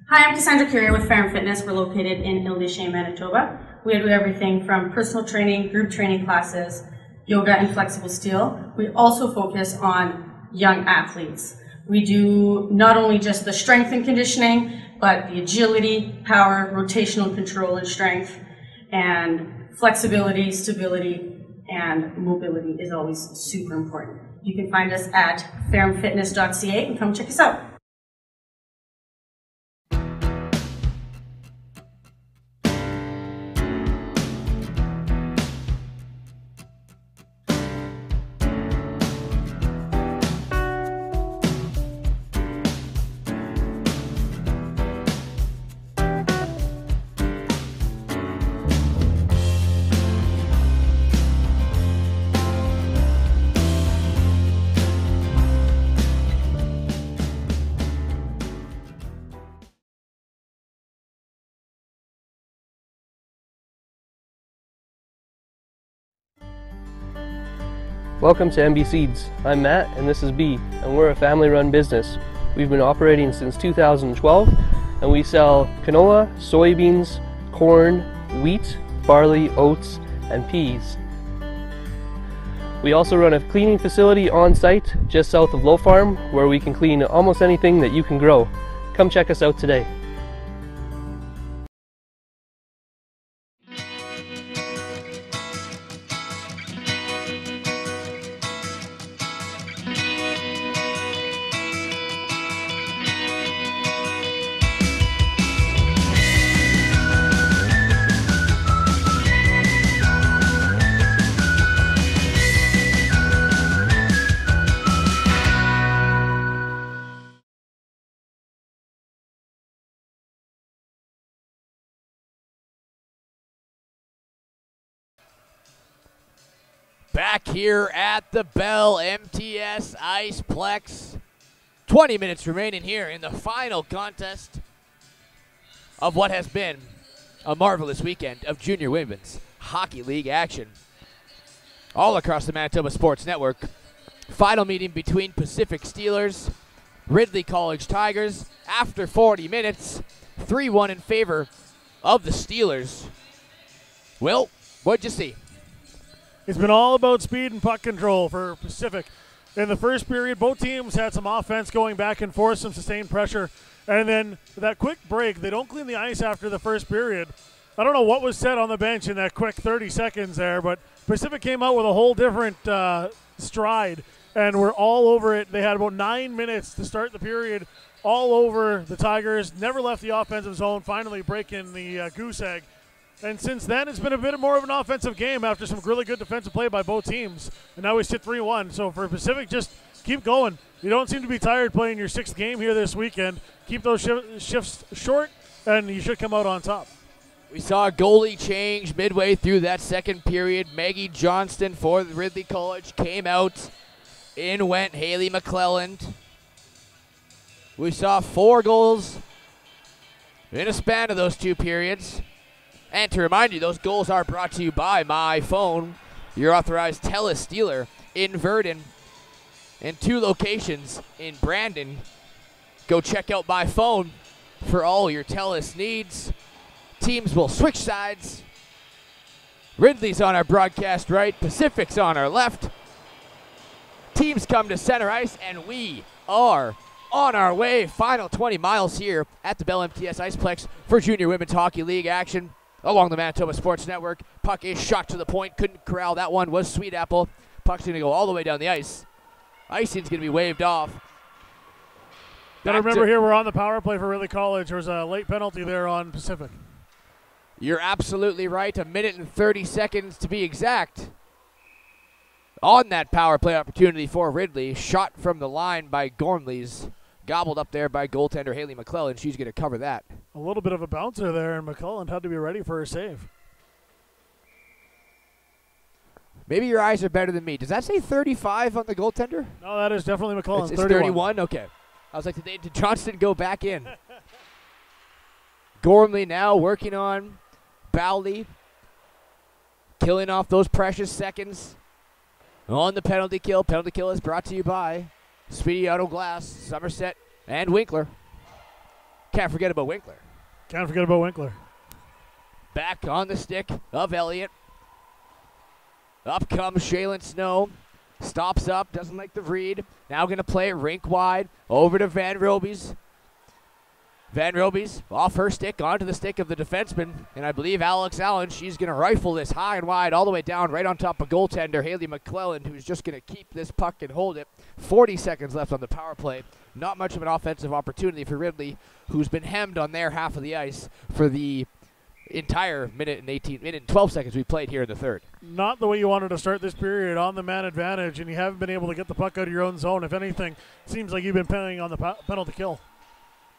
Hi, I'm Cassandra Curia with Fair & Fitness. We're located in Île-des-Chênes, Manitoba. We do everything from personal training, group training classes, yoga, and flexible steel. We also focus on young athletes. We do not only just the strength and conditioning, but the agility, power, rotational control and strength, and flexibility, stability, and mobility is always super important. You can find us at fairandfitness.ca and come check us out. Welcome to MB Seeds. I'm Matt and this is B, and we're a family-run business. We've been operating since 2012 and we sell canola, soybeans, corn, wheat, barley, oats, and peas. We also run a cleaning facility on site just south of Low Farm where we can clean almost anything that you can grow. Come check us out today. Back here at the Bell MTS Iceplex. 20 minutes remaining here in the final contest of what has been a marvelous weekend of Junior Women's Hockey League action. All across the Manitoba Sports Network. Final meeting between Pacific Steelers, Ridley College Tigers. After 40 minutes, 3-1 in favor of the Steelers. Will, what'd you see? It's been all about speed and puck control for Pacific. In the first period, both teams had some offense going back and forth, some sustained pressure. And then that quick break, they don't clean the ice after the first period. I don't know what was said on the bench in that quick 30 seconds there, but Pacific came out with a whole different stride, and were all over it. They had about 9 minutes to start the period, all over the Tigers, never left the offensive zone, finally breaking the goose egg. And since then, it's been a bit more of an offensive game after some really good defensive play by both teams. And now we sit 3-1. So for Pacific, just keep going. You don't seem to be tired playing your 6th game here this weekend. Keep those shifts short, and you should come out on top. We saw a goalie change midway through that second period. Maggie Johnston for Ridley College came out. In went Haley McClelland. We saw 4 goals in a span of those 2 periods. And to remind you, those goals are brought to you by My Phone, your authorized TELUS dealer in Verdon, and 2 locations in Brandon. Go check out My Phone for all your TELUS needs. Teams will switch sides. Ridley's on our broadcast right, Pacific's on our left. Teams come to center ice, and we are on our way. Final 20 miles here at the Bell MTS Iceplex for Junior Women's Hockey League action. Along the Manitoba Sports Network, puck is shot to the point, couldn't corral that one, was Sweet Apple. Puck's going to go all the way down the ice. Icing's going to be waved off. Got to remember here, we're on the power play for Ridley College. There was a late penalty there on Pacific. You're absolutely right, 1 minute and 30 seconds to be exact. On that power play opportunity for Ridley, shot from the line by Gormley's. Gobbled up there by goaltender Haley McClellan. She's going to cover that. A little bit of a bouncer there, and McClellan had to be ready for her save. Maybe your eyes are better than me. Does that say 35 on the goaltender? No, that is definitely McClellan. It's 31? Okay. I was like, did Johnston go back in? Gormley now working on Bowley. Killing off those precious seconds on the penalty kill. Penalty kill is brought to you by Speedy Auto Glass, Somerset, and Winkler. Can't forget about Winkler. Can't forget about Winkler. Back on the stick of Elliott. Up comes Shaylin Snow. Stops up, doesn't like the read. Now going to play it rink wide over to Van Robies. Van Robies off her stick onto the stick of the defenseman. And I believe Alex Allen, she's going to rifle this high and wide all the way down right on top of goaltender Haley McClelland, who's just going to keep this puck and hold it. 40 seconds left on the power play. Not much of an offensive opportunity for Ridley, who's been hemmed on their half of the ice for the entire minute and 12 seconds we played here in the third. Not the way you wanted to start this period, on the man advantage, and you haven't been able to get the puck out of your own zone. If anything, it seems like you've been playing on the penalty kill.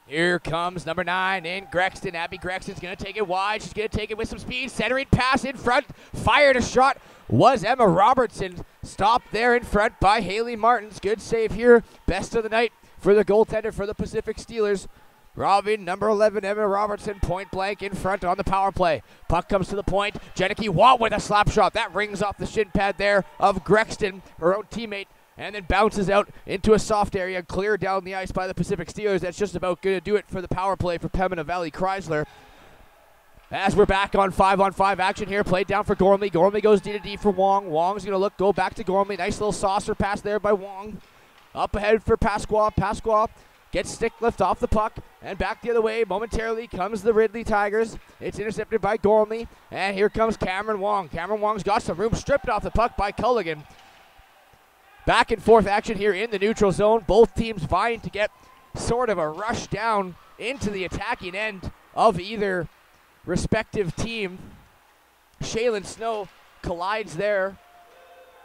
Here comes number 9 in Grexton. Abby Grexton's going to take it wide. She's going to take it with some speed. Centering pass in front. Fired a shot. Was Emma Robertson. Stopped there in front by Haley Martins. Good save here. Best of the night for the goaltender for the Pacific Steelers. Robin, number 11, Emma Robertson, point blank in front on the power play. Puck comes to the point. Jenneke Watt with a slap shot. That rings off the shin pad there of Grexton, her own teammate, and then bounces out into a soft area, cleared down the ice by the Pacific Steelers. That's just about going to do it for the power play for Pembina Valley Chrysler. As we're back on 5-on-5 action here, played down for Gormley. Gormley goes D-to-D for Wong. Wong's going to go back to Gormley. Nice little saucer pass there by Wong. Up ahead for Pasqua. Pasqua gets stick lift off the puck, and back the other way. Momentarily comes the Ridley Tigers. It's intercepted by Gormley, and here comes Cameron Wong. Cameron Wong's got some room, stripped off the puck by Culligan. Back and forth action here in the neutral zone. Both teams vying to get sort of a rush down into the attacking end of either respective team. Shaylin Snow collides there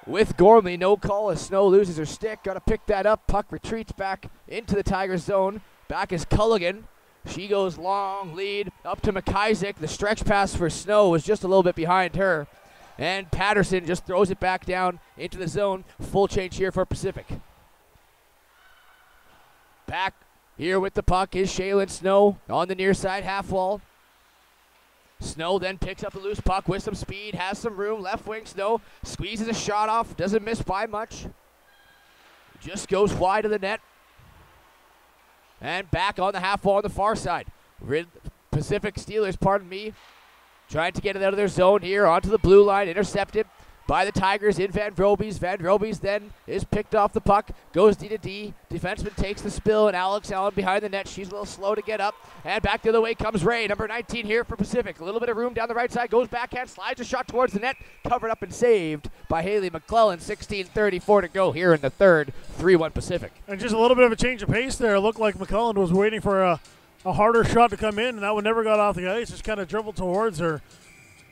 with Gormley. No call as Snow loses her stick. Got to pick that up. Puck retreats back into the Tigers zone. Back is Culligan. She goes long lead up to McIsaac. The stretch pass for Snow was just a little bit behind her. And Patterson just throws it back down into the zone. Full change here for Pacific. Back here with the puck is Shaylin Snow on the near side half wall. Snow then picks up the loose puck with some speed, has some room, left wing. Snow squeezes a shot off, doesn't miss by much. Just goes wide of the net. And back on the half wall on the far side. Pacific Steelers, pardon me, trying to get it out of their zone here onto the blue line, intercepted by the Tigers in Van Robies. Van Robies then is picked off the puck, goes D-to-D. Defenseman takes the spill, and Alex Allen behind the net. She's a little slow to get up. And back the other way comes Ray, number 19 here for Pacific. A little bit of room down the right side, goes backhand, slides a shot towards the net, covered up and saved by Haley McClelland. 16:34 to go here in the third. 3-1 Pacific. And just a little bit of a change of pace there. It looked like McClelland was waiting for a harder shot to come in, and that one never got off the ice. Just kind of dribbled towards her.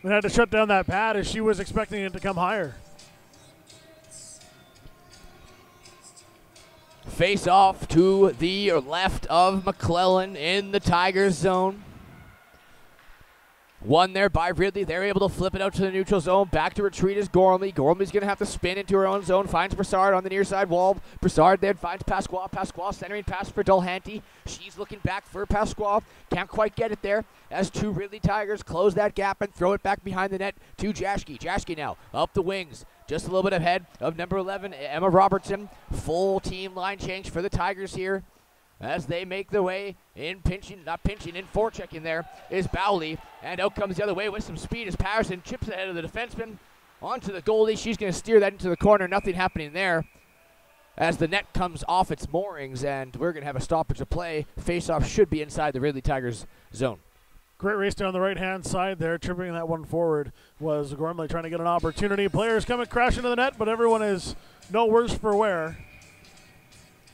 And had to shut down that pad as she was expecting it to come higher. Face off to the left of McClellan in the Tigers zone. One there by Ridley. They're able to flip it out to the neutral zone. Back to retreat is Gormley. Gormley's going to have to spin into her own zone. Finds Broussard on the near side wall. Broussard then finds Pasqua. Pasqua centering pass for Dulhanty. She's looking back for Pasqua. Can't quite get it there as two Ridley Tigers close that gap and throw it back behind the net to Jaschke. Jaschke now up the wings. Just a little bit ahead of number 11, Emma Robertson. Full team line change for the Tigers here as they make their way in in forechecking there is Bowley. And out comes the other way with some speed as Patterson chips ahead of the defenseman onto the goalie. She's going to steer that into the corner. Nothing happening there as the net comes off its moorings, and we're going to have a stoppage of play. Face-off should be inside the Ridley Tigers zone. Great race down the right-hand side there. Tripping that one forward was Gormley trying to get an opportunity. Players coming crashing to the net, but everyone is no worse for wear.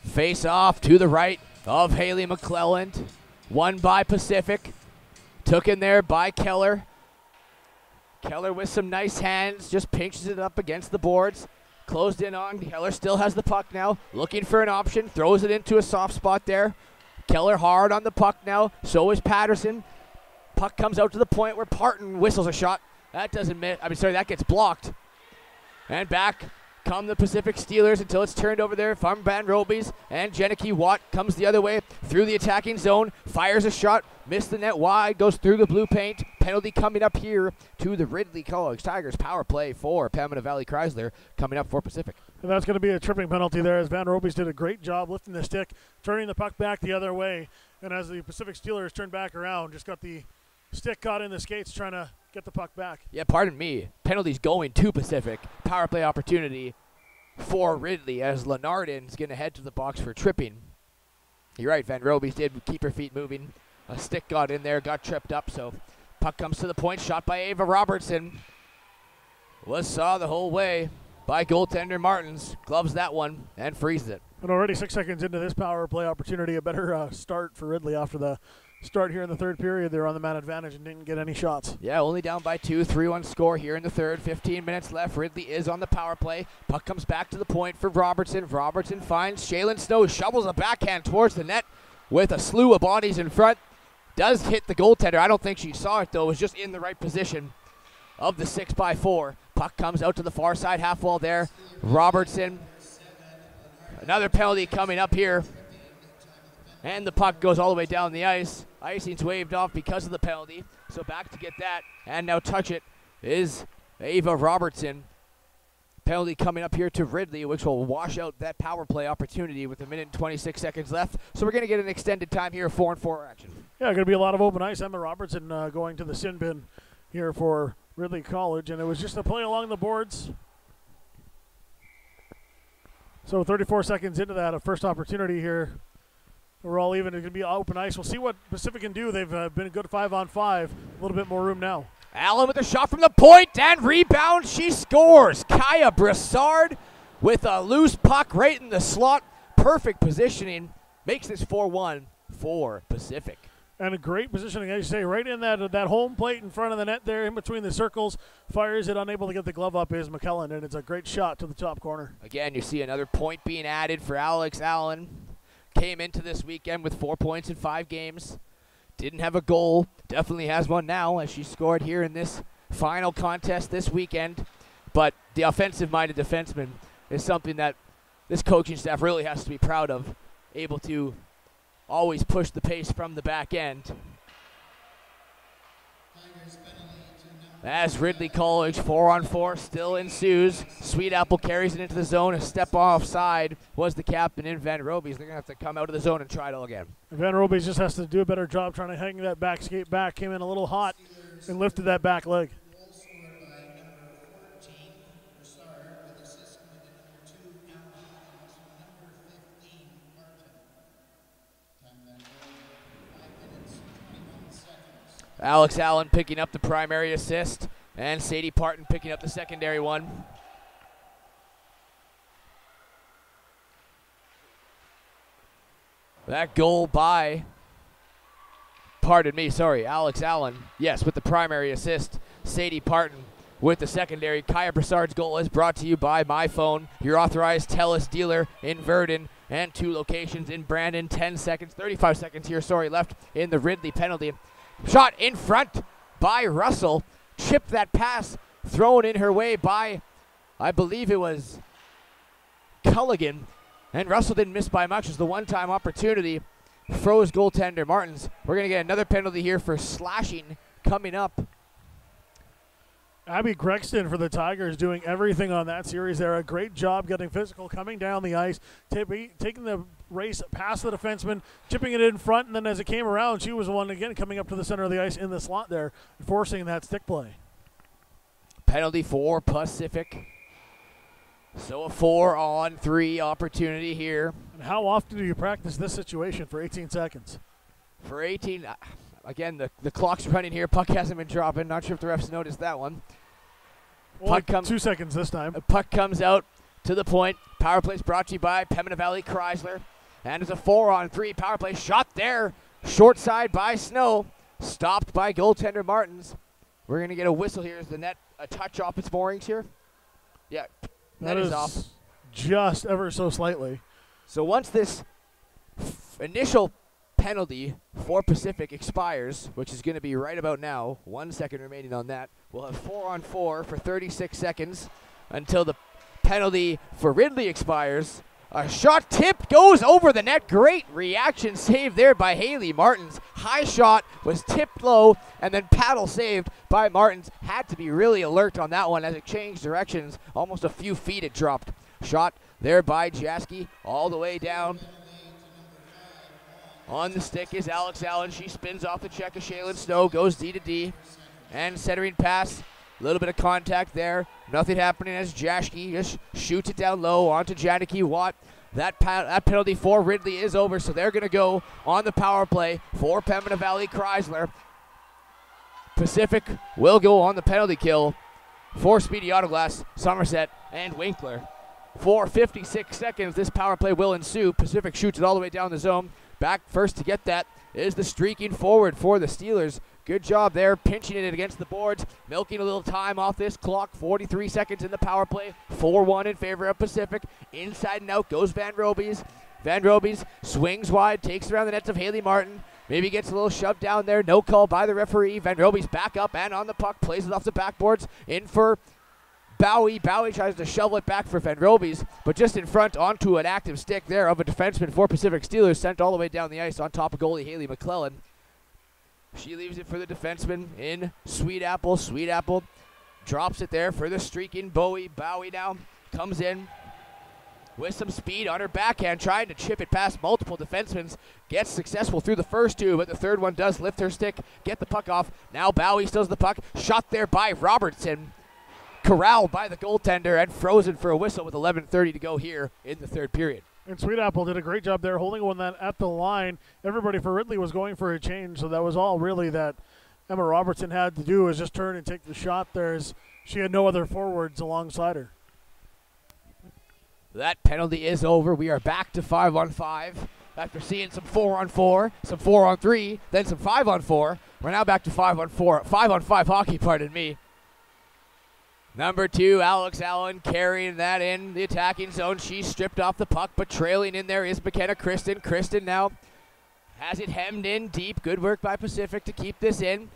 Face off to the right of Haley McClelland. Won by Pacific. Took in there by Keller. Keller with some nice hands. Just pinches it up against the boards. Closed in on. Keller still has the puck now. Looking for an option. Throws it into a soft spot there. Keller hard on the puck now. So is Patterson. Puck comes out to the point where Parton whistles a shot. That doesn't miss. That gets blocked. And back come the Pacific Steelers until it's turned over there from Van Robies. And Jenneke Watt comes the other way through the attacking zone. Fires a shot. Missed the net wide. Goes through the blue paint. Penalty coming up here to the Ridley College Tigers. Power play for Pembina Valley Chrysler coming up for Pacific. And that's going to be a tripping penalty there, as Van Robies did a great job lifting the stick, turning the puck back the other way. And as the Pacific Steelers turned back around, just got the stick caught in the skates trying to get the puck back. Yeah, pardon me. Penalties going to Pacific. Power play opportunity for Ridley as Lenardin's going to head to the box for tripping. You're right, Van Robies did keep her feet moving. A stick got in there, got tripped up, so puck comes to the point, shot by Ava Robertson. Was saw the whole way by goaltender Martins. Gloves that one and freezes it. And already 6 seconds into this power play opportunity, a better start for Ridley after the start here in the third period. They were on the man advantage and didn't get any shots. Yeah, only down by 2, 3-1 score here in the third. 15 minutes left. Ridley is on the power play. Puck comes back to the point for Robertson. Robertson finds Shaylin Snow, shovels a backhand towards the net with a slew of bodies in front. Does hit the goaltender. I don't think she saw it, though. It was just in the right position of the 6x4. Puck comes out to the far side half wall there. Robertson. Another penalty coming up here. And the puck goes all the way down the ice. Icing's waved off because of the penalty. So back to get that. And now touch it is Ava Robertson. Penalty coming up here to Ridley, which will wash out that power play opportunity with 1 minute and 26 seconds left. So we're going to get an extended time here, 4-on-4 action. Yeah, going to be a lot of open ice. Emma Robertson going to the sin bin here for Ridley College. And it was just a play along the boards. So 34 seconds into that, a first opportunity here. We're all even. It's going to be open ice. We'll see what Pacific can do. They've been a good 5-on-5. A little bit more room now. Allen with a shot from the point and rebound. She scores. Kaya Brassard with a loose puck right in the slot. Perfect positioning. Makes this 4-1 for Pacific. And a great positioning, as you say, right in that home plate in front of the net there, in between the circles. Fires it, unable to get the glove up is McKellen, and it's a great shot to the top corner. Again, you see another point being added for Alex Allen. Came into this weekend with 4 points in 5 games. Didn't have a goal. Definitely has one now as she scored here in this final contest this weekend. But the offensive-minded defenseman is something that this coaching staff really has to be proud of. Able to always push the pace from the back end. As Ridley College 4-on-4 still ensues. Sweet Apple carries it into the zone. A step offside was the captain in Van Robies. They're going to have to come out of the zone and try it all again. Van Robies just has to do a better job trying to hang that back skate back. Came in a little hot and lifted that back leg. Alex Allen picking up the primary assist, and Sadie Parton picking up the secondary one. That goal by, Alex Allen, yes, with the primary assist. Sadie Parton with the secondary. Kaya Brassard's goal is brought to you by MyPhone, your authorized TELUS dealer in Verdun, and 2 locations in Brandon. 35 seconds here, left in the Ridley penalty. Shot in front by Russell. Chipped that pass. Thrown in her way by, I believe it was Culligan. And Russell didn't miss by much. It was the one-time opportunity. Froze goaltender Martins. We're going to get another penalty here for slashing coming up. Abby Grexton for the Tigers doing everything on that series there. A great job getting physical, coming down the ice, taking the race past the defenseman, chipping it in front, and then as it came around, she was the one again coming up to the center of the ice in the slot there, forcing that stick play. Penalty for Pacific. So a 4-on-3 opportunity here. And how often do you practice this situation for 18 seconds? For 18, again, the clock's running here. Puck hasn't been dropping. Not sure if the refs noticed that one. Well, 2 seconds this time. Puck comes out to the point. Power play is brought to you by Pembina Valley Chrysler. And it's a 4-on-3 power play. Shot there. Short side by Snow. Stopped by goaltender Martins. We're going to get a whistle here. Is the net a touch off its moorings here? Yeah, net is off. Just ever so slightly. So once this initial penalty for Pacific expires, which is going to be right about now, 1 second remaining on that, we'll have 4-on-4 for 36 seconds until the penalty for Ridley expires. A shot tipped, goes over the net. Great reaction save there by Haley Martins. High shot was tipped low and then paddle saved by Martins. Had to be really alert on that one as it changed directions. Almost a few feet it dropped. Shot there by Jaski all the way down. On the stick is Alex Allen. She spins off the check of Shaylin Snow, goes D to D. And centering pass, a little bit of contact there. Nothing happening as Jaski just shoots it down low onto Janiki Watt. That penalty for Ridley is over, so they're going to go on the power play for Pembina Valley Chrysler. Pacific will go on the penalty kill for Speedy Autoglass, Somerset, and Winkler. For 56 seconds, this power play will ensue. Pacific shoots it all the way down the zone. Back first to get that is the streaking forward for the Steelers. Good job there, pinching it against the boards, milking a little time off this clock. 43 seconds in the power play, 4-1 in favor of Pacific. Inside and out goes Van Robies. Van Robies swings wide, takes around the nets of Haley Martin. Maybe gets a little shoved down there, no call by the referee. Van Robies back up and on the puck, plays it off the backboards, in for Bowie. Bowie tries to shovel it back for Van Robies, but just in front onto an active stick there of a defenseman for Pacific Steelers, sent all the way down the ice on top of goalie Haley McClellan. She leaves it for the defenseman in Sweet Apple. Sweet Apple drops it there for the streaking Bowie. Bowie now comes in with some speed on her backhand, trying to chip it past multiple defensemen. Gets successful through the first two, but the third one does lift her stick, get the puck off. Now Bowie steals the puck. Shot there by Robertson. Corralled by the goaltender and frozen for a whistle with 11:30 to go here in the third period. And Sweet Apple did a great job there holding one that at the line. Everybody for Ridley was going for a change, so that was all really that Emma Robertson had to do, is just turn and take the shot there, as she had no other forwards alongside her. That penalty is over. We are back to 5-on-5. After seeing some 4-on-4, some 4-on-3, then some 5-on-4, we're now back to 5-on-4, 5-on-5 hockey, pardon me. Number 2, Alex Allen carrying that in the attacking zone. She's stripped off the puck, but trailing in there is McKenna Kristen. Kristen now has it hemmed in deep. Good work by Pacific to keep this in.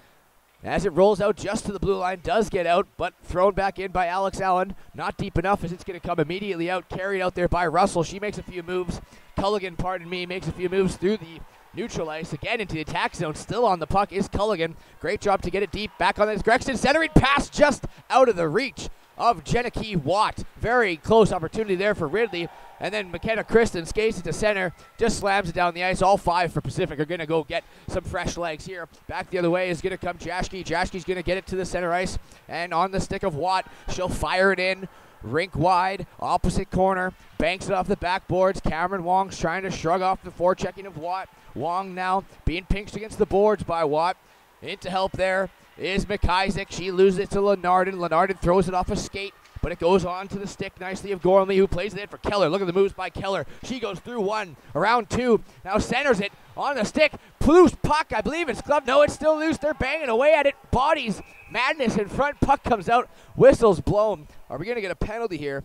As it rolls out just to the blue line, does get out, but thrown back in by Alex Allen. Not deep enough as it's going to come immediately out. Carried out there by Russell. She makes a few moves. Culligan, pardon me, makes a few moves through the neutral ice. Again into the attack zone. Still on the puck is Culligan. Great job to get it deep. Back on this. Gregson centering pass just out of the reach of Jennieke Watt. Very close opportunity there for Ridley. And then McKenna Kristen skates it to center. Just slams it down the ice. All 5 for Pacific are going to go get some fresh legs here. Back the other way is going to come Jaschke. Jaschke's going to get it to the center ice. And on the stick of Watt, she'll fire it in. Rink wide, opposite corner, banks it off the backboards. Cameron Wong's trying to shrug off the forechecking of Watt. Wong now being pinched against the boards by Watt. Into help there is McIsaac. She loses it to Lenardin. Lenardin throws it off a skate, but it goes on to the stick nicely of Gormley, who plays it in for Keller. Look at the moves by Keller. She goes through one, around 2, now centers it on the stick. Loose puck, I believe it's gloved. No, it's still loose. They're banging away at it. Bodies, madness in front. Puck comes out. Whistle's blown. Are we going to get a penalty here?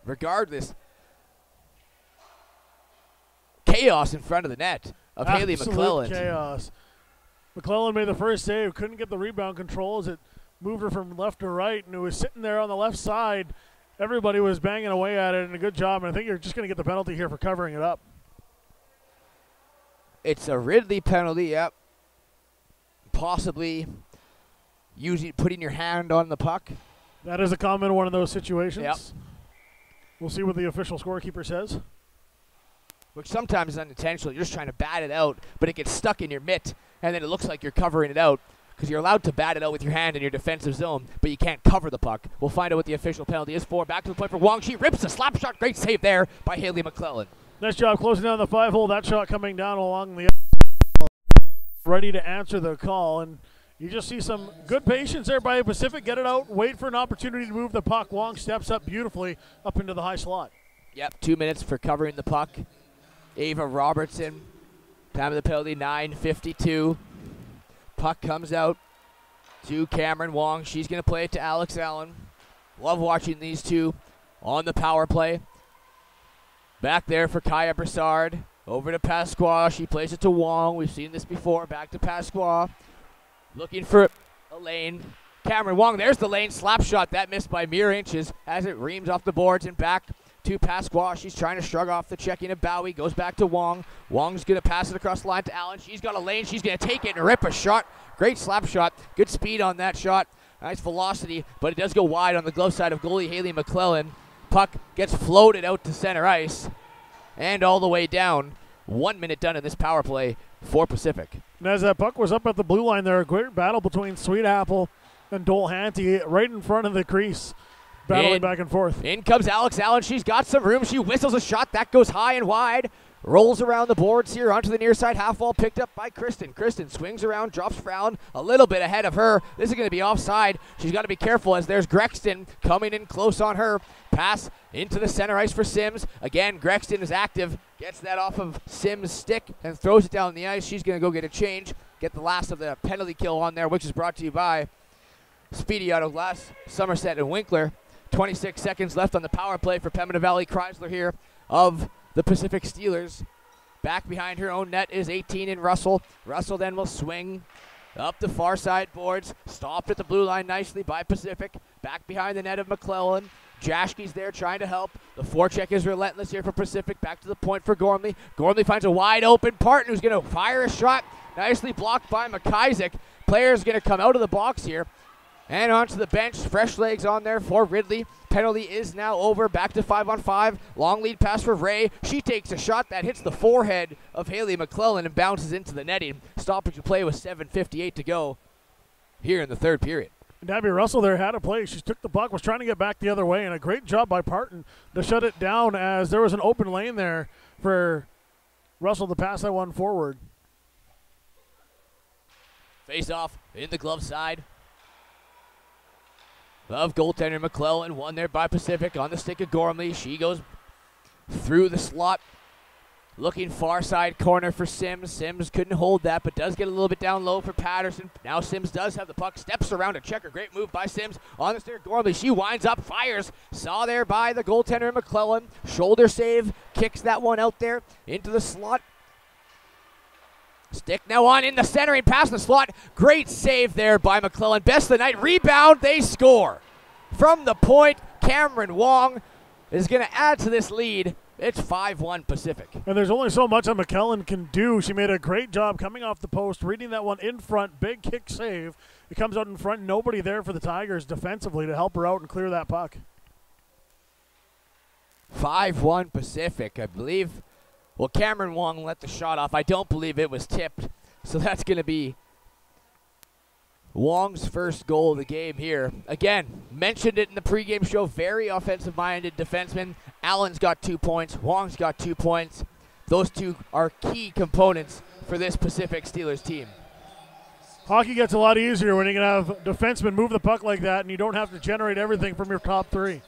Regardless, chaos in front of the net of Haley McClellan. Chaos. McClellan made the first save, couldn't get the rebound control as it moved her from left to right, and it was sitting there on the left side. Everybody was banging away at it, and a good job. And I think you're just going to get the penalty here for covering it up. It's a Ridley penalty, yep. Possibly putting your hand on the puck. That is a common one of those situations. Yep. We'll see what the official scorekeeper says. Which sometimes is unintentional. You're just trying to bat it out, but it gets stuck in your mitt, and then it looks like you're covering it out, because you're allowed to bat it out with your hand in your defensive zone, but you can't cover the puck. We'll find out what the official penalty is for. Back to the point for Wong. She rips a slap shot. Great save there by Haley McClellan. Nice job closing down the 5-hole. That shot coming down along the ready to answer the call, and you just see some good patience there by Pacific. Get it out, wait for an opportunity to move the puck. Wong steps up beautifully up into the high slot. Yep, 2 minutes for covering the puck. Ava Robertson, time of the penalty, 9:52. Puck comes out to Cameron Wong. She's going to play it to Alex Allen. Love watching these two on the power play. Back there for Kaya Broussard. Over to Pasqua. She plays it to Wong. We've seen this before. Back to Pasqua. Looking for a lane. Cameron Wong, there's the lane. Slap shot. That missed by mere inches as it reams off the boards and back to Pasqua. She's trying to shrug off the checking of Bowie. Goes back to Wong. Wong's going to pass it across the line to Allen. She's got a lane. She's going to take it and rip a shot. Great slap shot. Good speed on that shot. Nice velocity, but it does go wide on the glove side of goalie Haley McClellan. Puck gets floated out to center ice and all the way down. 1 minute done in this power play for Pacific. And as that puck was up at the blue line there, a great battle between Sweet Apple and Dole Hanty right in front of the crease, battling back and forth. In comes Alex Allen. She's got some room. She whistles a shot. That goes high and wide. Rolls around the boards here onto the near side half wall, picked up by Kristen. Kristen swings around, drops Frown a little bit ahead of her. This is going to be offside. She's got to be careful as there's Grexton coming in close on her. Pass into the center ice for Sims. Again, Grexton is active. Gets that off of Sims' stick and throws it down the ice. She's going to go get a change. Get the last of the penalty kill on there, which is brought to you by Speedy Auto Glass, Somerset, and Winkler. 26 seconds left on the power play for Pembina Valley Chrysler here of the Pacific Steelers. Back behind her own net is 18 in Russell. Russell then will swing up the far side boards. Stopped at the blue line nicely by Pacific. Back behind the net of McClellan. Jashke's there trying to help. The forecheck is relentless here for Pacific. Back to the point for Gormley. Gormley finds a wide open Parton who's going to fire a shot. Nicely blocked by McIsaac. Player's going to come out of the box here. And onto the bench, fresh legs on there for Ridley. Penalty is now over, back to 5-on-5. Long lead pass for Ray. She takes a shot that hits the forehead of Haley McClellan and bounces into the netting. Stoppage of play with 7:58 to go here in the third period. And Abby Russell there had a play. She took the puck, was trying to get back the other way, and a great job by Parton to shut it down as there was an open lane there for Russell to pass that one forward. Face off in the glove side of goaltender McClellan. One there by Pacific on the stick of Gormley. She goes through the slot. Looking far side corner for Sims. Sims couldn't hold that, but does get a little bit down low for Patterson. Now Sims does have the puck. Steps around a checker. Great move by Sims. On the stick of Gormley. She winds up, fires. Saw there by the goaltender McClellan. Shoulder save. Kicks that one out there into the slot. Stick now on in the centering pass in the slot. Great save there by McClellan. Best of the night. Rebound. They score. From the point, Cameron Wong is going to add to this lead. It's 5-1 Pacific. And there's only so much that McClellan can do. She made a great job coming off the post, reading that one in front. Big kick save. It comes out in front. Nobody there for the Tigers defensively to help her out and clear that puck. 5-1 Pacific, I believe. Well, Cameron Wong let the shot off. I don't believe it was tipped. So that's going to be Wong's first goal of the game here. Again, mentioned it in the pregame show. Very offensive-minded defenseman. Allen's got 2 points. Wong's got 2 points. Those two are key components for this Pacific Steelers team. Hockey gets a lot easier when you can have defensemen move the puck like that and you don't have to generate everything from your top three.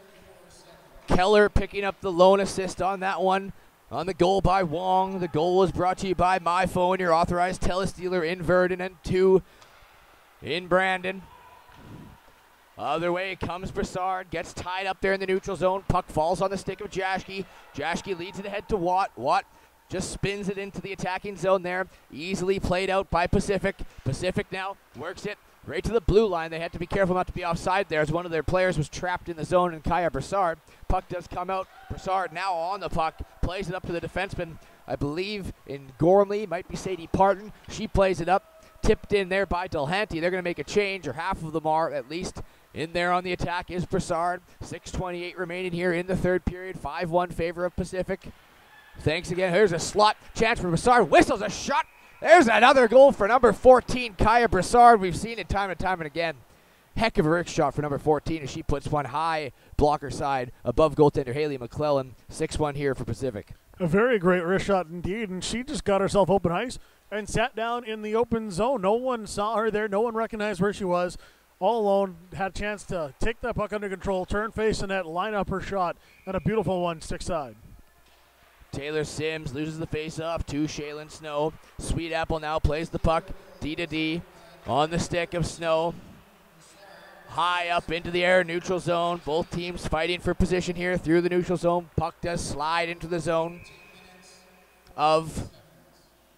Keller picking up the lone assist on that one. On the goal by Wong. The goal was brought to you by MyPhone, your authorized telestealer in Verdon, and 2 in Brandon. Other way comes Brassard. Gets tied up there in the neutral zone. Puck falls on the stick of Jashke. Jashke leads it ahead to Watt. Watt just spins it into the attacking zone there. Easily played out by Pacific. Pacific now works it right to the blue line. They had to be careful not to be offside there as one of their players was trapped in the zone, and Kaya Brassard. Puck does come out. Brassard now on the puck. Plays it up to the defenseman. I believe in Gormley. Might be Sadie Parton. She plays it up. Tipped in there by Delhanty. They're going to make a change, or half of them are at least. In there on the attack is Brassard. 6:28 remaining here in the third period. 5-1 favor of Pacific. Thanks again. Here's a slot chance for Brassard. Whistles a shot. There's another goal for number 14, Kaya Brassard. We've seen it time and time and again. Heck of a wrist shot for number 14 as she puts one high blocker side above goaltender Haley McClellan. 6-1 here for Pacific. A very great wrist shot indeed, and she just got herself open ice and sat down in the open zone. No one saw her there. No one recognized where she was. All alone, had a chance to take that puck under control, turn face in net, line up her shot, and a beautiful one stick side. Taylor Sims loses the face-off to Shaylin Snow. Sweet Apple now plays the puck D-to-D on the stick of Snow. High up into the air, neutral zone. Both teams fighting for position here through the neutral zone. Puck does slide into the zone of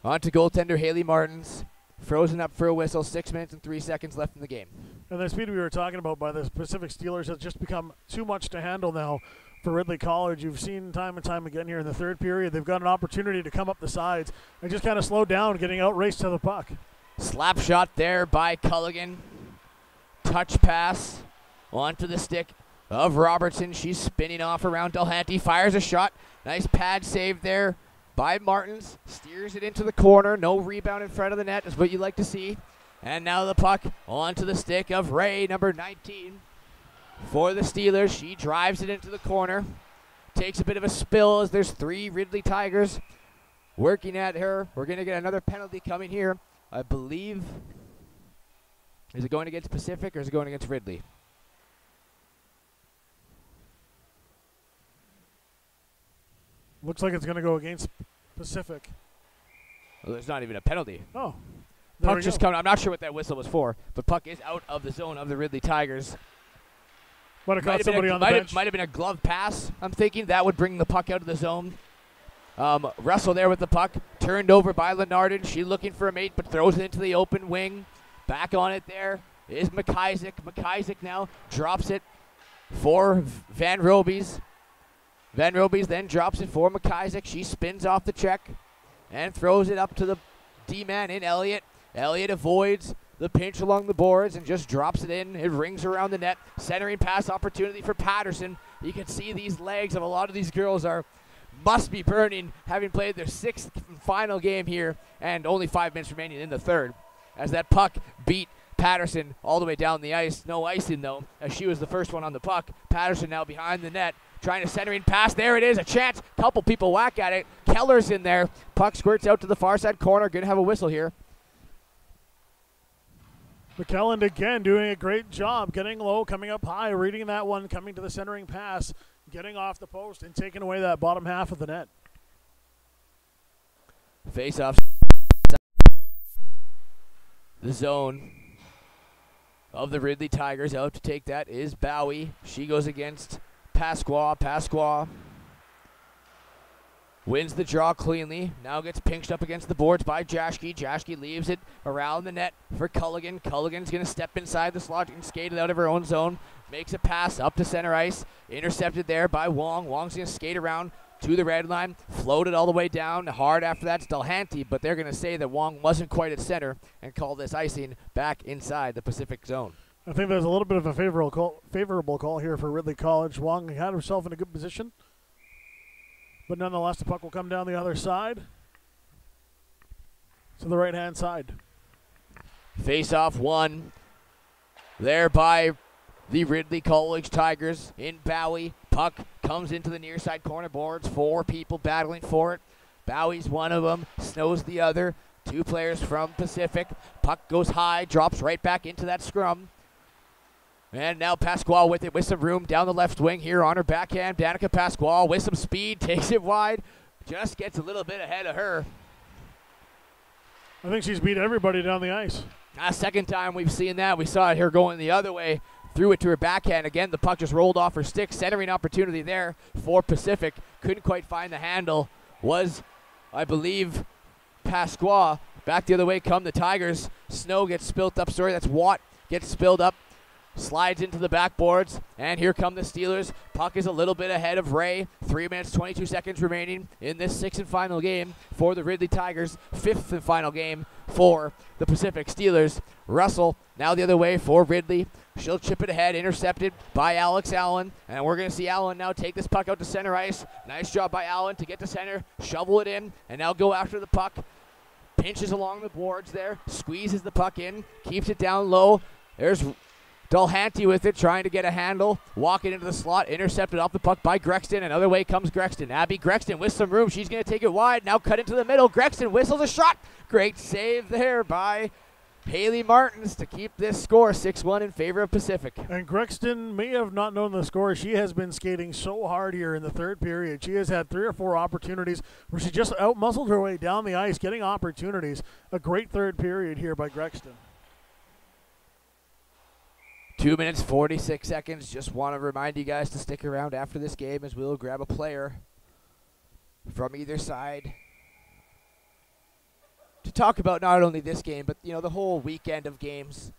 onto goaltender Haley Martins. Frozen up for a whistle. 6 minutes and 3 seconds left in the game. And the speed we were talking about by the Pacific Steelers has just become too much to handle now for Ridley College. You've seen time and time again here in the third period. They've got an opportunity to come up the sides and just kind of slow down, getting out raced to the puck. Slap shot there by Culligan. touch pass onto the stick of Robertson. She's spinning off around Delhanty, fires a shot. Nice pad save there by Martins. Steers it into the corner. No rebound in front of the net is what you like to see. And now the puck onto the stick of Ray, number 19. For the Steelers, she drives it into the corner. Takes a bit of a spill as there's 3 Ridley Tigers working at her. We're going to get another penalty coming here. I believe, is it going against Pacific or is it going against Ridley? Looks like it's going to go against Pacific. Well, there's not even a penalty. Oh. Puck just coming. I'm not sure what that whistle was for, but puck is out of the zone of the Ridley Tigers. Might have caught somebody on the bench. Might have been a glove pass. I'm thinking that would bring the puck out of the zone. Russell there with the puck. Turned over by Lenardin. She looking for a mate, but throws it into the open wing. Back on it there is McIsaac. McIsaac now drops it for Van Robies. Van Robies then drops it for McIsaac. She spins off the check and throws it up to the D-man in Elliott. Elliott avoids the pinch along the boards and just drops it in. It rings around the net. Centering pass opportunity for Patterson. You can see these legs of a lot of these girls must be burning, having played their 6th final game here and only 5 minutes remaining in the third. As that puck beat Patterson all the way down the ice. No icing though, as she was the first one on the puck. Patterson now behind the net, trying to centering pass. There it is, a chance. Couple people whack at it. Keller's in there. Puck squirts out to the far side corner. Gonna have a whistle here. McKelland again doing a great job, getting low, coming up high, reading that one, coming to the centering pass, getting off the post, and taking away that bottom half of the net. Face off. The zone of the Ridley Tigers out to take that is Bowie. She goes against Pasqua. Pasqua wins the draw cleanly. Now gets pinched up against the boards by Jaschke. Jaschke leaves it around the net for Culligan. Culligan's going to step inside the slot and skate it out of her own zone. Makes a pass up to center ice. Intercepted there by Wong. Wong's going to skate around to the red line. Floated all the way down. Hard after that, Delhanty, but they're going to say that Wong wasn't quite at center and call this icing back inside the Pacific zone. I think there's a little bit of a favorable call here for Ridley College. Wong had herself in a good position. But nonetheless, the puck will come down the other side. To the right-hand side. Face-off won there by the Ridley College Tigers in Bowie. Puck comes into the near side corner boards. 4 people battling for it. Bowie's one of them. Snow's the other. 2 players from Pacific. Puck goes high, drops right back into that scrum. And now Pasquale with it with some room down the left wing here on her backhand. Danica Pasquale with some speed, takes it wide, just gets a little bit ahead of her. I think she's beat everybody down the ice. Second time we've seen that. We saw it here going the other way. Threw it to her backhand. Again, the puck just rolled off her stick. Centering opportunity there for Pacific. Couldn't quite find the handle. Was, I believe, Pasquale. Back the other way come the Tigers. Snow gets spilt up. Sorry, that's Watt. Gets spilled up. Slides into the backboards, and here come the Steelers. Puck is a little bit ahead of Ray. 3 minutes, 22 seconds remaining in this 6th and final game for the Ridley Tigers. 5th and final game for the Pacific Steelers. Russell now the other way for Ridley. She'll chip it ahead, intercepted by Alex Allen, and we're going to see Allen now take this puck out to center ice. Nice job by Allen to get to center, shovel it in, and now go after the puck. Pinches along the boards there, squeezes the puck in, keeps it down low. There's Delhanty with it, trying to get a handle, walking into the slot, intercepted off the puck by Grexton. Another way comes Grexton. Abby Grexton with some room. She's going to take it wide. Now cut into the middle. Grexton whistles a shot. Great save there by Haley Martins to keep this score 6-1 in favor of Pacific. And Grexton may have not known the score. She has been skating so hard here in the third period. She has had 3 or 4 opportunities where she just out-muscled her way down the ice, getting opportunities. A great third period here by Grexton. 2 minutes, 46 seconds. Just want to remind you guys to stick around after this game as we'll grab a player from either side to talk about not only this game, but, you know, the whole weekend of games.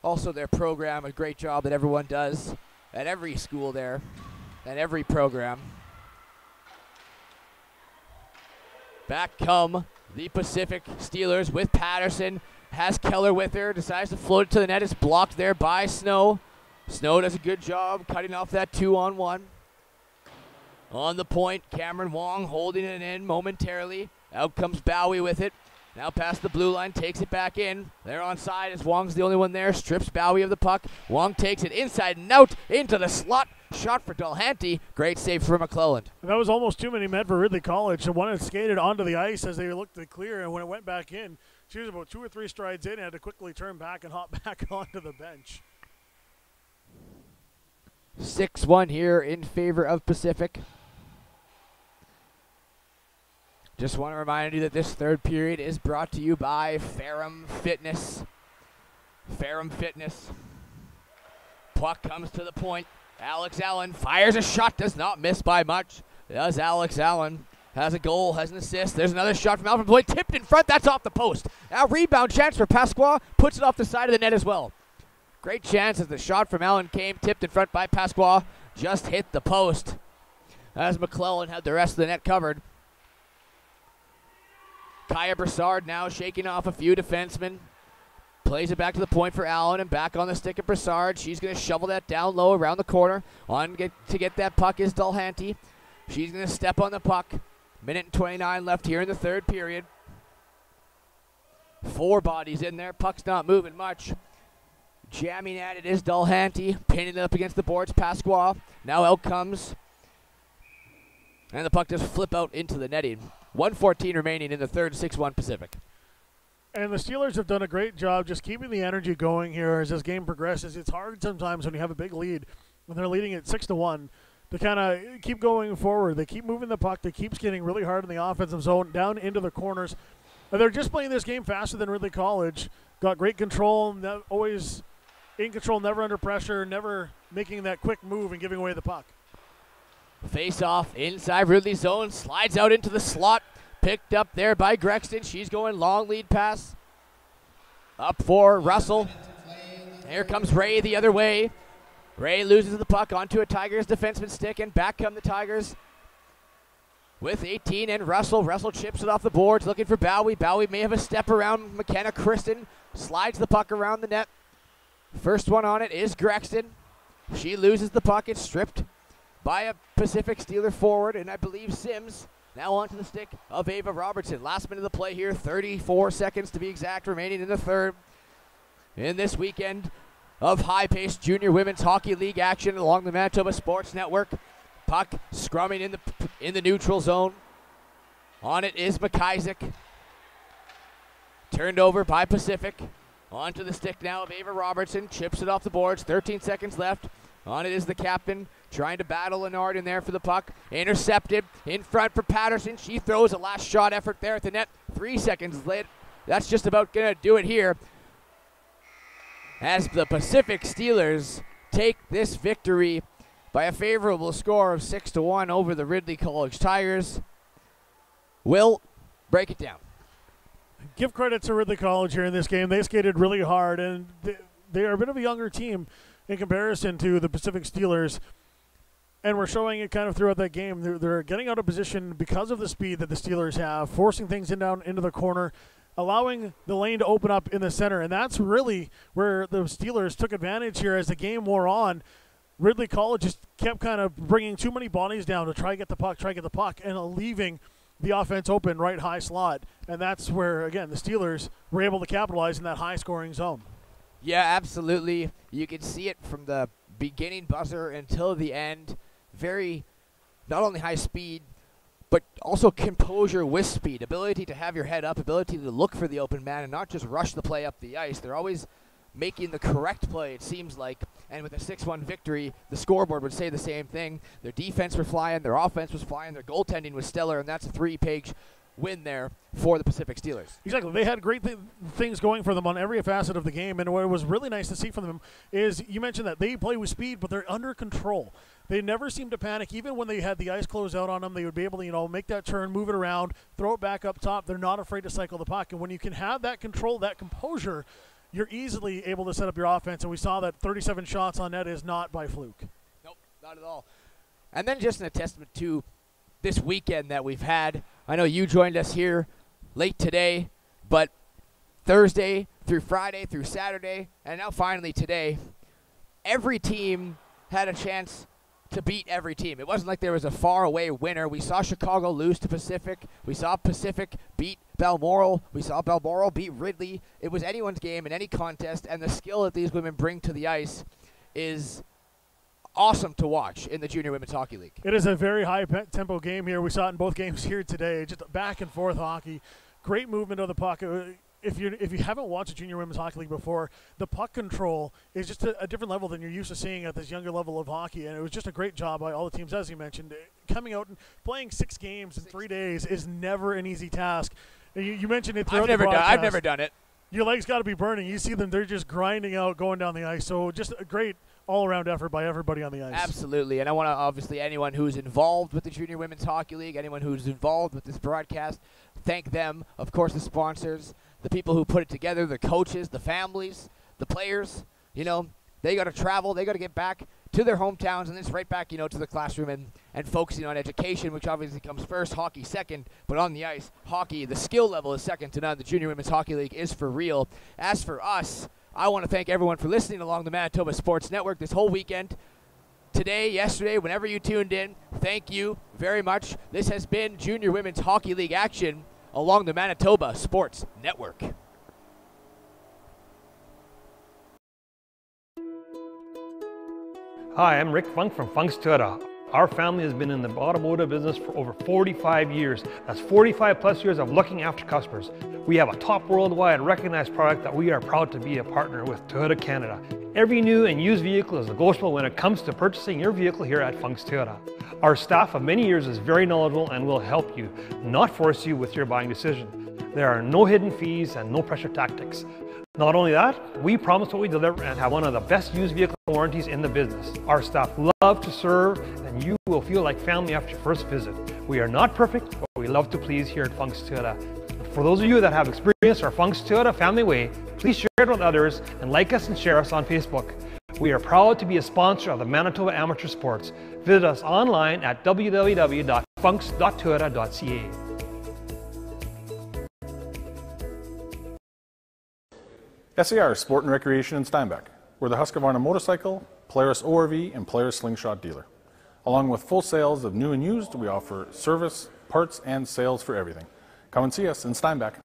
Also their program, a great job that everyone does at every school there and every program. Back come the Pacific Steelers with Patterson. has Keller with her, decides to float it to the net. It's blocked there by Snow. Snow does a good job cutting off that 2-on-1. On the point, Cameron Wong holding it in momentarily. Out comes Bowie with it. Now past the blue line, takes it back in. They're onside as Wong's the only one there. Strips Bowie of the puck. Wong takes it inside and out into the slot. Shot for Dulhanty. Great save for McClelland. That was almost too many men for Ridley College. The one had skated onto the ice as they looked to clear, and when it went back in, she was about 2 or 3 strides in and had to quickly turn back and hop back onto the bench. 6-1 here in favor of Pacific. Just want to remind you that this third period is brought to you by Ferrum Fitness. Ferrum Fitness. Puck comes to the point. Alex Allen fires a shot, does not miss by much. Does Alex Allen. Has a goal, has an assist. There's another shot from Alfred Boyd, tipped in front, that's off the post. Now rebound chance for Pasqua, puts it off the side of the net as well. Great chance as the shot from Allen came, tipped in front by Pasqua, just hit the post. As McClellan had the rest of the net covered. Kaya Brassard now shaking off a few defensemen. Plays it back to the point for Allen and back on the stick of Brassard. She's going to shovel that down low around the corner. To get that puck is Dulhanty. She's going to step on the puck. Minute and 29 left here in the third period. 4 bodies in there. Puck's not moving much. Jamming at it is Dulhanty. Pinning it up against the boards. Pasqua. Now out comes. And the puck does flip out into the netting. 1:14 remaining in the third, 6-1 Pacific. And the Steelers have done a great job just keeping the energy going here as this game progresses. It's hard sometimes when you have a big lead, when they're leading at 6-1, to kind of keep going forward. They keep moving the puck. They keep skating really hard in the offensive zone, down into the corners. And they're just playing this game faster than Ridley College. Got great control, always in control, never under pressure, never making that quick move and giving away the puck. Face off inside Ridley zone, slides out into the slot, picked up there by Grexton. She's going long lead pass up for Russell. Here comes Ray the other way. Ray loses the puck onto a Tigers defenseman stick, and back come the Tigers with 18 and Russell. Russell chips it off the boards looking for Bowie. Bowie may have a step around McKenna. Kristen slides the puck around the net. First one on it is Grexton. She loses the puck. It's stripped by a Pacific Steeler forward, and I believe Sims. Now onto the stick of Ava Robertson. Last minute of the play here, 34 seconds to be exact remaining in the third. In this weekend of high-paced junior women's hockey league action along the Manitoba Sports Network. Puck scrumming in the neutral zone. On it is McIsaac. Turned over by Pacific. Onto the stick now of Ava Robertson. Chips it off the boards. 13 seconds left. On it is the captain, trying to battle Lennard in there for the puck. Intercepted in front for Patterson. She throws a last shot effort there at the net. 3 seconds late. That's just about going to do it here, as the Pacific Steelers take this victory by a favorable score of 6-1 over the Ridley College Tigers. Will, break it down. Give credit to Ridley College here in this game. They skated really hard, and they are a bit of a younger team in comparison to the Pacific Steelers, and we're showing it kind of throughout that game. They're getting out of position because of the speed that the Steelers have, forcing things down into the corner, allowing the lane to open up in the center, and that's really where the Steelers took advantage here as the game wore on. Ridley College just kept kind of bringing too many bodies down to try to get the puck, and leaving the offense open right high slot, and that's where, again, the Steelers were able to capitalize in that high-scoring zone. Yeah, absolutely. You can see it from the beginning buzzer until the end. Very, not only high speed, but also composure with speed. Ability to have your head up, ability to look for the open man and not just rush the play up the ice. They're always making the correct play, it seems like. And with a 6-1 victory, the scoreboard would say the same thing. Their defense were flying, their offense was flying, their goaltending was stellar, and that's a 3-page win there for the Pacific Steelers. Exactly. They had great things going for them on every facet of the game, and what was really nice to see from them is, you mentioned that they play with speed, but they're under control. They never seem to panic. Even when they had the ice closed out on them, they would be able to, make that turn, move it around, throw it back up top. They're not afraid to cycle the puck, and when you can have that control, that composure, you're easily able to set up your offense, and we saw that 37 shots on net is not by fluke. Nope, not at all. And then just in a testament to this weekend that we've had, I know you joined us here late today, but Thursday through Friday, through Saturday, and now finally today, every team had a chance to beat every team. It wasn't like there was a far-away winner. We saw Chicago lose to Pacific. We saw Pacific beat Balmoral. We saw Balmoral beat Ridley. It was anyone's game in any contest, and the skill that these women bring to the ice is awesome to watch in the Junior Women's Hockey League. It is a very high-tempo game here. We saw it in both games here today. Just back-and-forth hockey. Great movement of the puck. If you haven't watched a Junior Women's Hockey League before, the puck control is just a different level than you're used to seeing at this younger level of hockey, and it was just a great job by all the teams, as you mentioned. Coming out and playing 6 games in 3 days is never an easy task. You mentioned it throughout the broadcast. I've never done it. Your legs got to be burning. You see them; they're just grinding out, going down the ice. So just a great all-around effort by everybody on the ice. Absolutely, and I want to obviously anyone who's involved with the Junior Women's Hockey League, anyone who's involved with this broadcast, thank them. Of course, the sponsors, the people who put it together, the coaches, the families, the players. You know, they got to travel, they got to get back to their hometowns, and it's right back, you know, to the classroom and focusing on education, which obviously comes first, hockey second, but on the ice, hockey, the skill level is second to none. The Junior Women's Hockey League is for real. As for us, I want to thank everyone for listening along the Manitoba Sports Network this whole weekend. Today, yesterday, whenever you tuned in, thank you very much. This has been Junior Women's Hockey League action along the Manitoba Sports Network. Hi, I'm Rick Funk from Funk's Toyota. Our family has been in the automotive business for over 45 years. That's 45 plus years of looking after customers. We have a top worldwide recognized product that we are proud to be a partner with Toyota Canada. Every new and used vehicle is negotiable when it comes to purchasing your vehicle here at Funk's Toyota. Our staff of many years is very knowledgeable and will help you, not force you with your buying decision. There are no hidden fees and no pressure tactics. Not only that, we promise what we deliver and have one of the best used vehicle warranties in the business. Our staff love to serve and you will feel like family after your first visit. We are not perfect, but we love to please here at Funk's Toyota. For those of you that have experienced our Funk's Toyota family way, please share it with others and like us and share us on Facebook. We are proud to be a sponsor of the Manitoba Amateur Sports. Visit us online at www.funks.toyota.ca. SAR Sport and Recreation in Steinbach. We're the Husqvarna motorcycle, Polaris ORV, and Polaris slingshot dealer. Along with full sales of new and used, we offer service, parts, and sales for everything. Come and see us in Steinbach.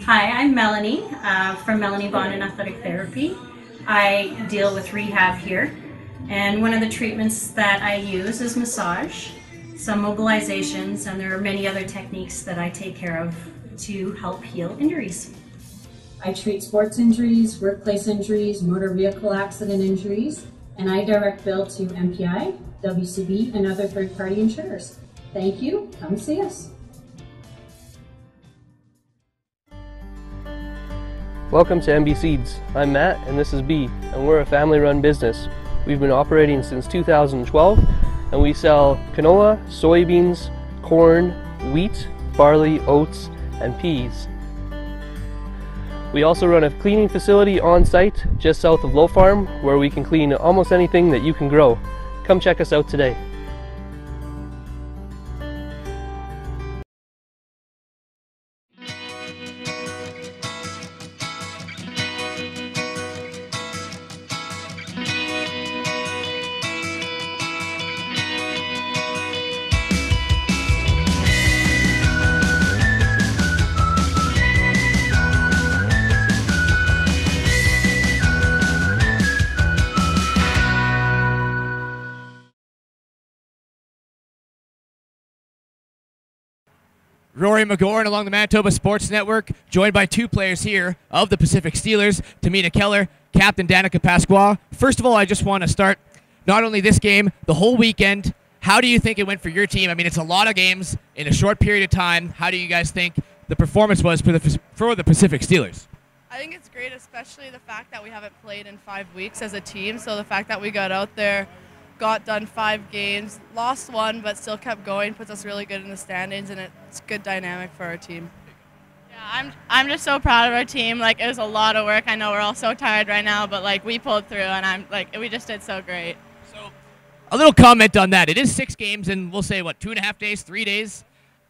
Hi, I'm Melanie from Melanie Bond and Athletic Therapy. I deal with rehab here, and one of the treatments that I use is massage, some mobilizations, and there are many other techniques that I take care of to help heal injuries. I treat sports injuries, workplace injuries, motor vehicle accident injuries, and I direct bill to MPI, WCB, and other third-party insurers. Thank you. Come see us. Welcome to MB Seeds. I'm Matt and this is B, and we're a family-run business. We've been operating since 2012 and we sell canola, soybeans, corn, wheat, barley, oats, and peas. We also run a cleaning facility on site just south of Low Farm where we can clean almost anything that you can grow. Come check us out today. Rory McGorn along the Manitoba Sports Network, joined by two players here of the Pacific Steelers, Tamina Keller, Captain Danica Pasqua. First of all, I just want to start not only this game, the whole weekend. How do you think it went for your team? I mean, it's a lot of games in a short period of time. How do you guys think the performance was for the Pacific Steelers? I think it's great, especially the fact that we haven't played in 5 weeks as a team. So the fact that we got out there, got done 5 games, lost 1, but still kept going, puts us really good in the standings, and it's good dynamic for our team. Yeah, I'm just so proud of our team. Like, it was a lot of work. I know we're all so tired right now, but like we pulled through, and we just did so great. So, a little comment on that. It is 6 games, and we'll say what, 2.5 days, 3 days,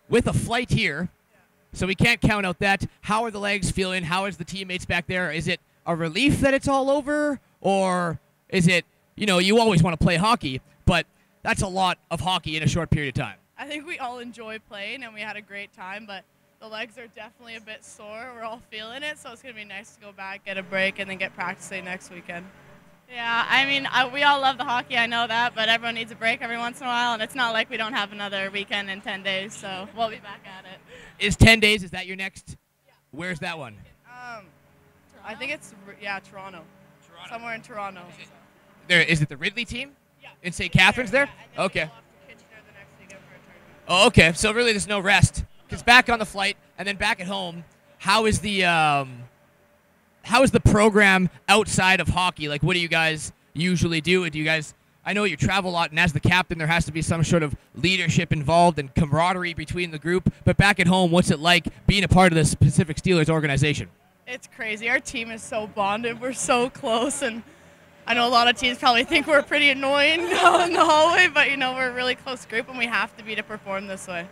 with a flight here. So we can't count out that. How are the legs feeling? How is the teammates back there? Is it a relief that it's all over, or is it, you always want to play hockey, but that's a lot of hockey in a short period of time? I think we all enjoyed playing, and we had a great time, but the legs are definitely a bit sore. We're all feeling it, so it's going to be nice to go back, get a break, and then get practicing next weekend. Yeah, I mean, we all love the hockey, I know that, but everyone needs a break every once in a while, and it's not like we don't have another weekend in 10 days, so we'll be back at it. Is 10 days, is that your next? Yeah. Where's that one? I think it's, Toronto. Somewhere in Toronto. Is it the Ridley team? Yeah. In St. Catharines there? Yeah, okay. We'll off to Kitchener the next weekend for a tournament. Oh, okay. So really there's no rest. Because back on the flight and then back at home, how is the program outside of hockey? Like, what do you guys usually do? Do you guys, I know you travel a lot, and as the captain, there has to be some sort of leadership involved and camaraderie between the group. But back at home, what's it like being a part of the Pacific Steelers organization? It's crazy. Our team is so bonded. We're so close, and I know a lot of teams probably think we're pretty annoying in the hallway, but we're a really close group, and we have to be to perform this way.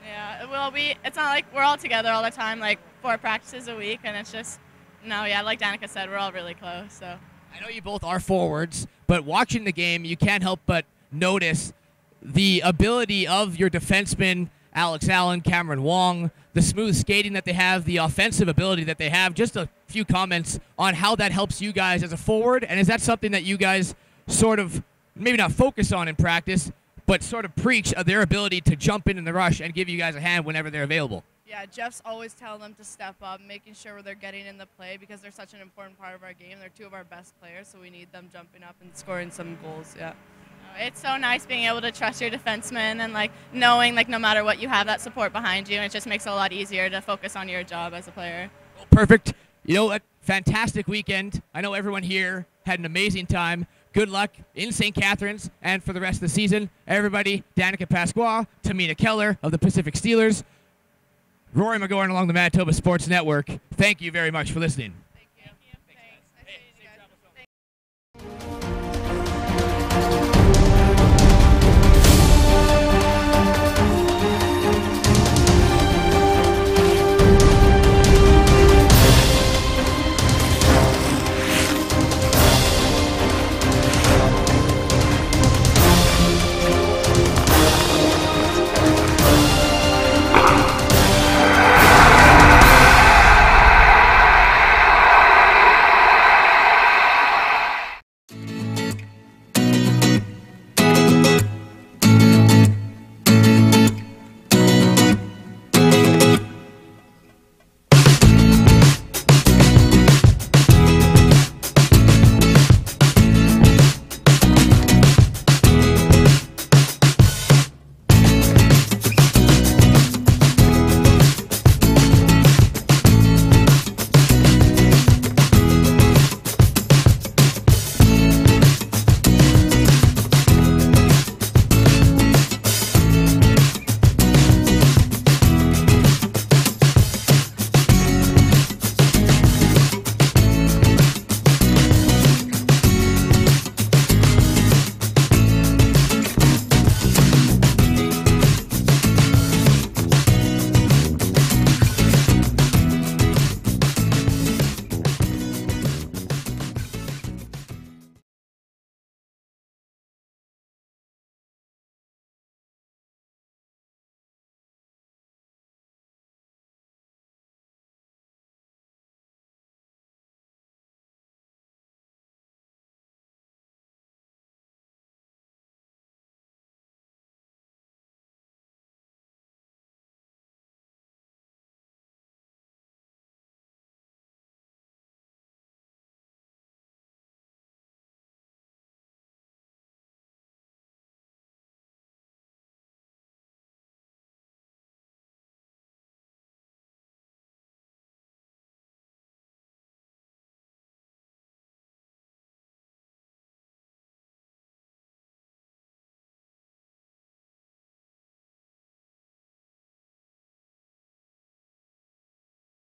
Yeah, well, it's not like we're all together all the time, like 4 practices a week, and it's just, like Danica said, we're all really close, so. I know you both are forwards, but watching the game, you can't help but notice the ability of your defensemen, Alex Allen, Cameron Wong, the smooth skating that they have, the offensive ability that they have. Just a few comments on how that helps you guys as a forward, and is that something that you guys sort of maybe not focus on in practice, but sort of preach their ability to jump in the rush and give you guys a hand whenever they're available? Yeah, Jeff's always telling them to step up, making sure they're getting in the play because they're such an important part of our game. They're 2 of our best players, so we need them jumping up and scoring some goals, yeah. It's so nice being able to trust your defensemen and knowing no matter what you have that support behind you, and it just makes it a lot easier to focus on your job as a player. Well, perfect. You know what? Fantastic weekend. I know everyone here had an amazing time. Good luck in St. Catharines and for the rest of the season. Everybody, Danica Pasqua, Tamina Keller of the Pacific Steelers, Rory McGorn along the Manitoba Sports Network, thank you very much for listening.